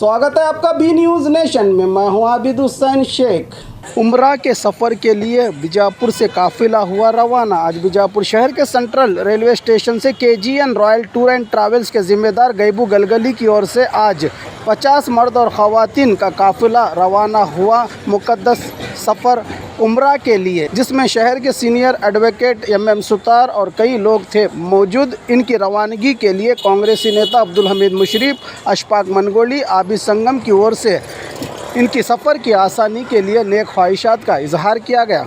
स्वागत है आपका बी न्यूज़ नेशन में। मैं हूं आबिद हुसैन शेख। उम्रा के सफ़र के लिए बीजापुर से काफ़िला हुआ रवाना। आज बीजापुर शहर के सेंट्रल रेलवे स्टेशन से KGN royal tour and travels के ज़िम्मेदार गैबू गलगली की ओर से आज 50 मर्द और ख़वातीन का काफ़िला रवाना हुआ मुक़द्दस सफ़र उम्रा के लिए, जिसमें शहर के सीनियर एडवोकेट MM सुतार और कई लोग थे मौजूद। इनकी रवानगी के लिए कांग्रेसी नेता अब्दुल हमीद मुशर्रफ, अशफाक मनगोली, आबिद संगम की ओर से इनकी सफ़र की आसानी के लिए नेक ख्वाहिशात का इजहार किया गया।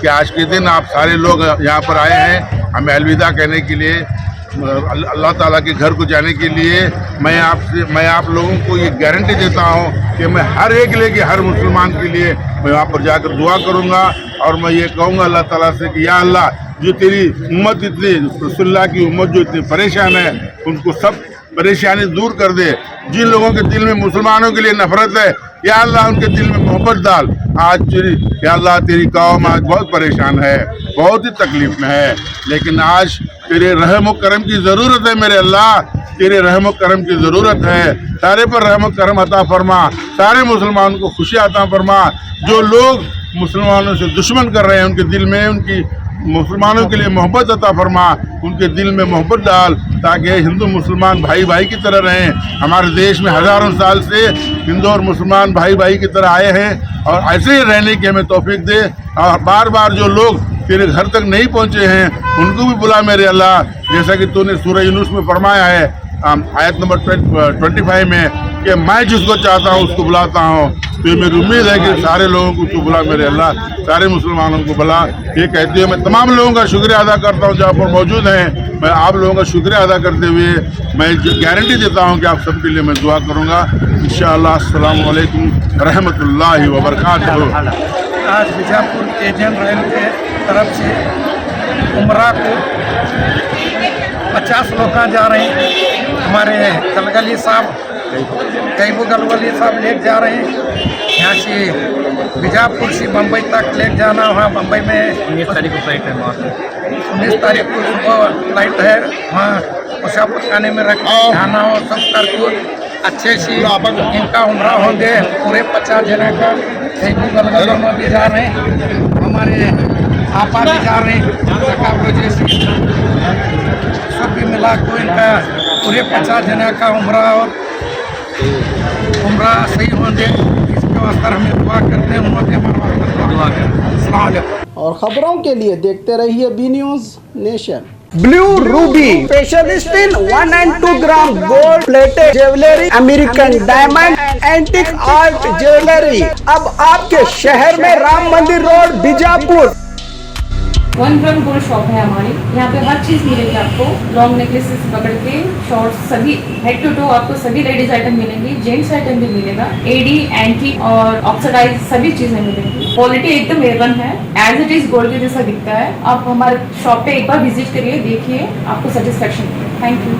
कि आज के दिन आप सारे लोग यहाँ पर आए हैं हमें अलविदा कहने के लिए, अल्लाह ताला के घर को जाने के लिए। मैं आप लोगों को ये गारंटी देता हूँ कि मैं हर एक लेके हर मुसलमान के लिए मैं वहाँ पर जाकर दुआ करूँगा। और मैं ये कहूँगा अल्लाह ताला से कि या अल्लाह, जो तेरी उम्मत इतनी रसूलुल्लाह की उम्मत जो इतनी परेशान है, उनको सब परेशानी दूर कर दे। जिन लोगों के दिल में मुसलमानों के लिए नफरत है, या अल्लाह उनके दिल में मोहब्बत डाल। आज या अल्लाह तेरी कौम आज बहुत परेशान है, बहुत ही तकलीफ में है, लेकिन आज तेरे रहम व करम की ज़रूरत है मेरे अल्लाह, तेरे रहम व करम की ज़रूरत है। सारे पर रहम व करम अता फरमा, सारे मुसलमानों को खुशी अता फरमा। जो लोग मुसलमानों से दुश्मन कर रहे हैं, उनके दिल में उनकी मुसलमानों के लिए मोहब्बत अता फरमा, उनके दिल में मोहब्बत डाल, ताकि हिंदू मुसलमान भाई भाई की तरह रहें। हमारे देश में हज़ारों साल से हिंदू और मुसलमान भाई भाई की तरह आए हैं, और ऐसे ही रहने की हमें तौफीक दे। और बार बार जो लोग तेरे घर तक नहीं पहुँचे हैं, उनको भी बुला मेरे अल्लाह, जैसा कि तूने सूरह यूनुस में फरमाया है आयत नंबर 25 में कि मैं जिसको चाहता हूँ उसको बुलाता हूँ। तो मेरी उम्मीद है कि सारे लोगों को तू बुला मेरे अल्लाह, सारे मुसलमानों को बुला। ये कहते हुए मैं तमाम लोगों का शुक्रिया अदा करता हूँ जहाँ पर मौजूद हैं। मैं आप लोगों का शुक्रिया अदा करते हुए मैं गारंटी देता हूँ कि आप सबके लिए मैं दुआ करूँगा इंशाअल्लाह। अस्सलामु अलैकुम रहमतुल्लाहि व बरकातहू। आज बीजापुर KGN रॉयल के तरफ से उम्रा को 50 लोग जा रहे हैं। हमारे गलगली साहब, गैबू गलगली साहब लेके जा रहे हैं। यहाँ से बीजापुर से बम्बई तक लेके जाना। वहाँ बम्बई में 19 तारीख को फ्लाइट है, 19 तारीख को सुबह फ्लाइट है। वहाँ मुसाफिर खाने में रख खाना और सब करके अच्छे से इनका उम्रा होंगे। पूरे 50 जने का गैबू गलगली में भी जा रहे हैं, हमारे आपा भी जा रहे हैं, सब भी मिला को इनका पूरे 50 जने का उम्रा और उम्रा सही होंगे। इसके वास्ते हमें दुआ करते हैं, और खबरों के लिए देखते रहिए B news nation. Blue ruby specialist in 1 and 2 gram gold plated jewellery, American diamond, antique art jewellery अब आपके शहर में, Ram Mandir road Bijapur. 1 gram gold shop है हमारी। यहाँ पे हर चीज़ मिलेगी आपको, लॉन्ग नेकलेसेस पकड़ के शॉर्ट्स, सभी हेड टू टो आपको सभी लेडीज आइटम मिलेंगी, जेंट्स आइटम भी मिलेगा, एडी, एंटीक और ऑक्सीडाइज सभी चीज़ें मिलेंगी। क्वालिटी एकदम A1 है, एज इट इज गोल्ड के जैसा दिखता है। आप हमारे शॉप पे एक बार विजिट करिए, देखिए, आपको सेटिस्फेक्शन मिलेगा। Thank you.